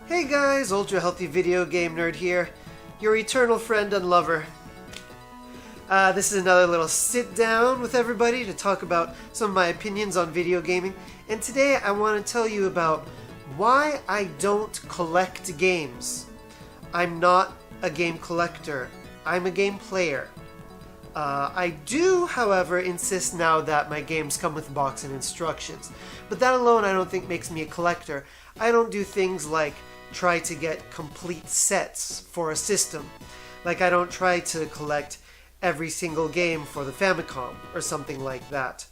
Hey guys, Ultra Healthy Video Game Nerd here, your eternal friend and lover. This is another little sit down with everybody to talk about some of my opinions on video gaming, and today I want to tell you about why I don't collect games. I'm not a game collector, I'm a game player. I do, however, insist now that my games come with a box and instructions, but that alone I don't think makes me a collector. I don't do things like try to get complete sets for a system. Like I don't try to collect every single game for the Famicom or something like that.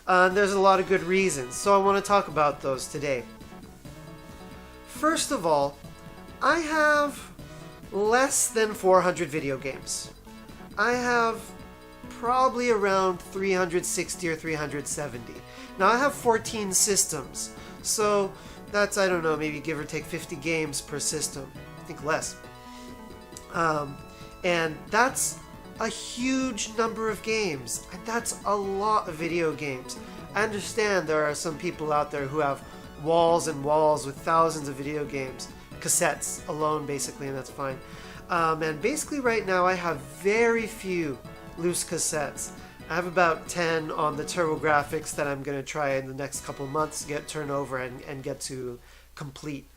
There's a lot of good reasons, so I want to talk about those today. First of all, I have less than 400 video games. I have probably around 360 or 370. Now I have 14 systems, so that's, I don't know, maybe give or take 50 games per system. I think less. And that's a huge number of games. And that's a lot of video games. I understand there are some people out there who have walls and walls with thousands of video games. Cassettes alone, basically, and that's fine. And basically right now I have very few loose cassettes. I have about 10 on the TurboGrafx that I'm going to try in the next couple months to get turned over and get to complete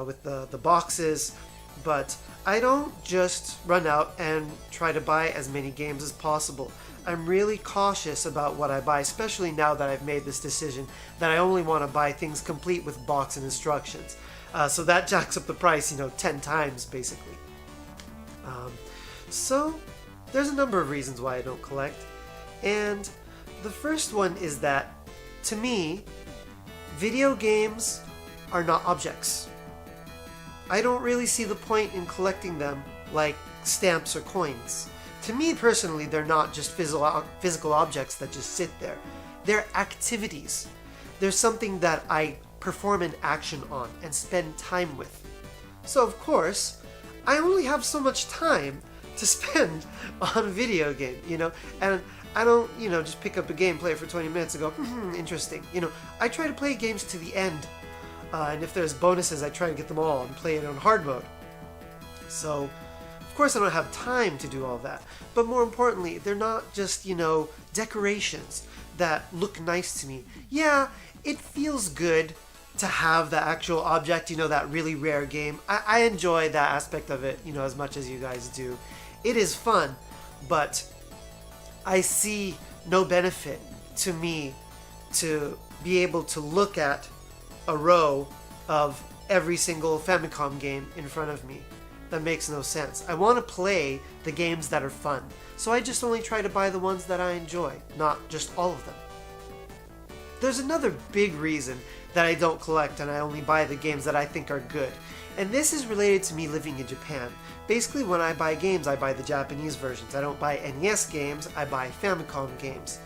with the boxes. But I don't just run out and try to buy as many games as possible. I'm really cautious about what I buy, especially now that I've made this decision that I only want to buy things complete with box and instructions. So that jacks up the price, 10 times basically. So there's a number of reasons why I don't collect. And the first one is that, to me, video games are not objects. I don't really see the point in collecting them like stamps or coins. To me personally, they're not just physical objects that just sit there. They're activities. They're something that I perform an action on and spend time with. So of course, I only have so much time to spend on a video game, and I don't, just pick up a game, play it for 20 minutes and go, interesting. I try to play games to the end. And if there's bonuses, I try and get them all and play it on hard mode. So, of course I don't have time to do all that. But more importantly, they're not just, decorations that look nice to me. Yeah, it feels good to have the actual object, that really rare game. I enjoy that aspect of it, as much as you guys do. It is fun, but I see no benefit to me to be able to look at a row of every single Famicom game in front of me. That makes no sense. I want to play the games that are fun, so I just only try to buy the ones that I enjoy, not just all of them. There's another big reason that I don't collect and I only buy the games that I think are good, and this is related to me living in Japan. Basically, when I buy games, I buy the Japanese versions. I don't buy NES games, I buy Famicom games.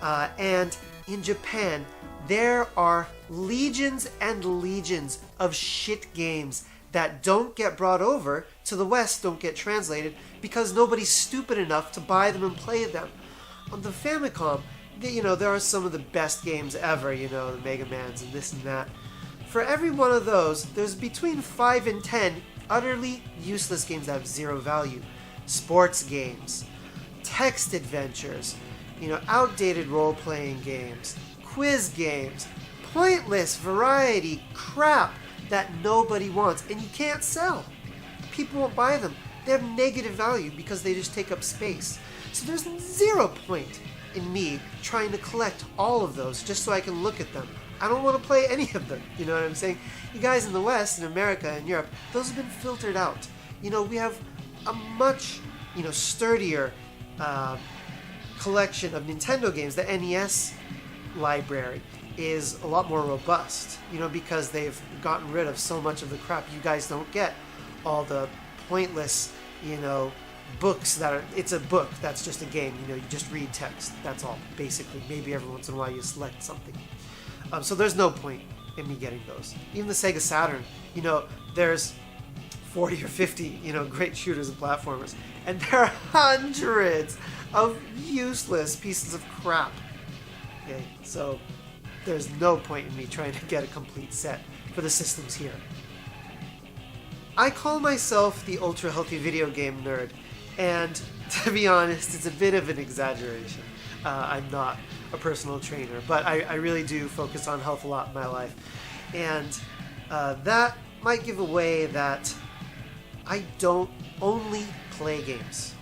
And in Japan, there are legions and legions of shit games that don't get brought over to the West, don't get translated, because nobody's stupid enough to buy them and play them. On the Famicom, there are some of the best games ever, the Mega Mans and this and that. For every one of those, there's between 5 and 10 utterly useless games that have zero value. Sports games, text adventures, outdated role-playing games, quiz games, pointless variety crap that nobody wants and you can't sell. People won't buy them. They have negative value because they just take up space. So there's zero point in me trying to collect all of those just so I can look at them. I don't want to play any of them, you know what I'm saying? You guys in the West, in America and Europe, those have been filtered out. We have a much, sturdier collection of Nintendo games. The NES library is a lot more robust, because they've gotten rid of so much of the crap you guys don't get. All the pointless, books that are, it's a book, that's just a game, you just read text, that's all, basically. Maybe every once in a while you select something. So there's no point in me getting those. Even the Sega Saturn, there's 40 or 50, great shooters and platformers, and there are hundreds of useless pieces of crap. Okay, so there's no point in me trying to get a complete set for the systems here. I call myself the ultra healthy video game nerd, and to be honest, it's a bit of an exaggeration. I'm not a personal trainer, but I really do focus on health a lot in my life. And that might give away that I don't only play games.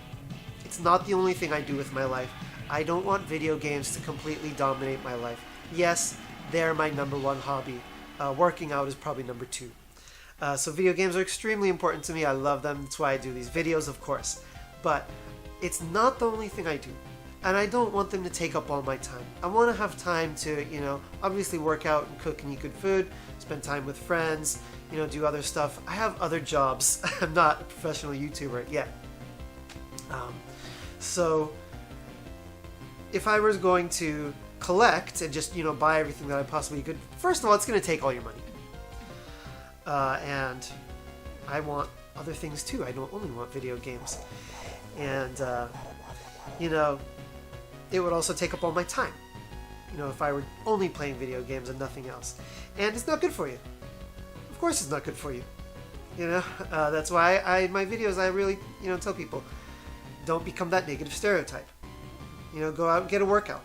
It's not the only thing I do with my life. I don't want video games to completely dominate my life. Yes, they're my #1 hobby. Working out is probably #2. So video games are extremely important to me. I love them. That's why I do these videos, of course. But it's not the only thing I do. And I don't want them to take up all my time. I want to have time to, obviously work out and cook and eat good food, spend time with friends, do other stuff. I have other jobs. I'm not a professional YouTuber yet. So if I was going to collect and just, buy everything that I possibly could, first of all, it's going to take all your money. And I want other things too. I don't only want video games. And, it would also take up all my time, if I were only playing video games and nothing else. And it's not good for you. Of course it's not good for you. That's why my videos, I really, tell people, don't become that negative stereotype. Go out and get a workout.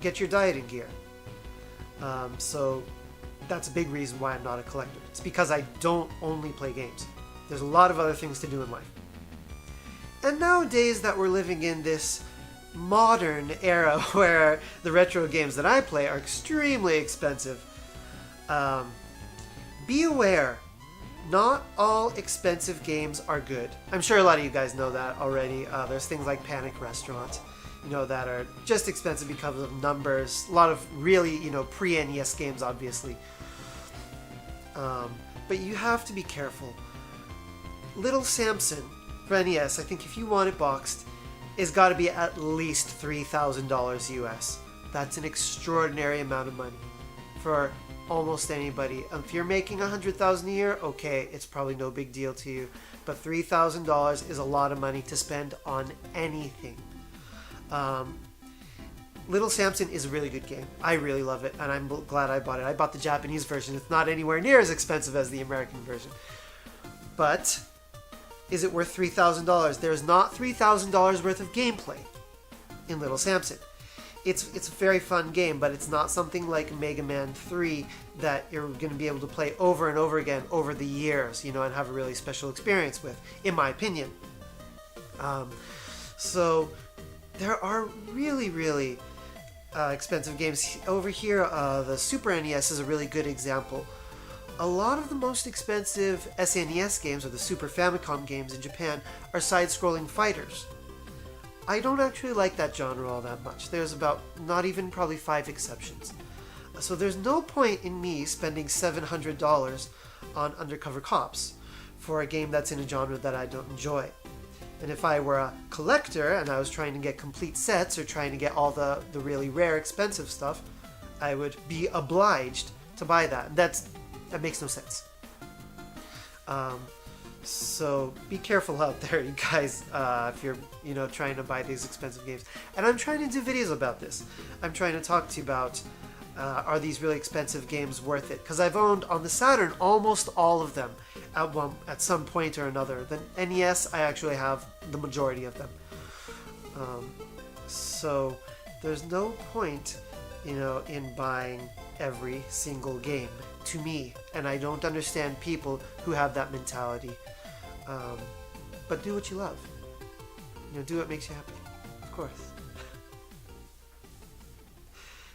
Get your diet in gear. So that's a big reason why I'm not a collector. It's because I don't only play games. There's a lot of other things to do in life. And nowadays that we're living in this modern era where the retro games that I play are extremely expensive, be aware, not all expensive games are good. I'm sure a lot of you guys know that already. There's things like Panic Restaurant, that are just expensive because of numbers. A lot of really, pre-NES games, obviously. But you have to be careful. Little Samson for NES, I think if you want it boxed, it's got to be at least $3,000 US. That's an extraordinary amount of money for almost anybody. If you're making $100,000 a year, okay, it's probably no big deal to you. But $3,000 is a lot of money to spend on anything. Little Samson is a really good game. I really love it, and I'm glad I bought it. I bought the Japanese version. It's not anywhere near as expensive as the American version. But is it worth $3,000? There's not $3,000 worth of gameplay in Little Samson. It's a very fun game, but it's not something like Mega Man 3 that you're going to be able to play over and over again over the years, and have a really special experience with, in my opinion. So there are really, really expensive games. Over here, the Super NES is a really good example. A lot of the most expensive SNES games, or the Super Famicom games in Japan, are side-scrolling fighters. I don't actually like that genre all that much. There's about not even probably 5 exceptions. So there's no point in me spending $700 on Undercover Cops for a game that's in a genre that I don't enjoy. And if I were a collector and I was trying to get complete sets or trying to get all the really rare expensive stuff, I would be obliged to buy that. That makes no sense. So be careful out there, you guys, if you're trying to buy these expensive games. And I'm trying to do videos about this. I'm trying to talk to you about are these really expensive games worth it? Because I've owned on the Saturn almost all of them at some point or another. The NES, I actually have the majority of them. So there's no point, in buying every single game, to me. And I don't understand people who have that mentality. But do what you love. Do what makes you happy. Of course.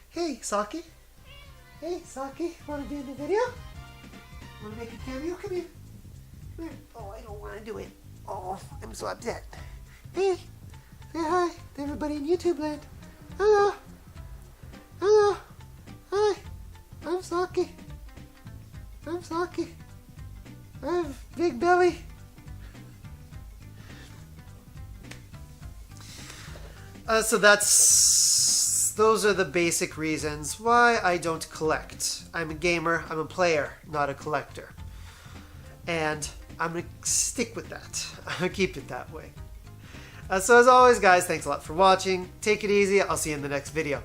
Hey, Saki. Hey, Saki. Want to be in the video? Want to make a cameo? Come here. Come here. Oh, I don't want to do it. Oh, I'm so upset. Hey. Say hi to everybody in YouTube land. Hello. Hello. Hi. I'm Saki. I'm Saki. I have big belly. So those are the basic reasons why I don't collect. I'm a gamer, I'm a player, not a collector. And I'm going to stick with that. I'm going to keep it that way. So as always, guys, thanks a lot for watching. Take it easy. I'll see you in the next video.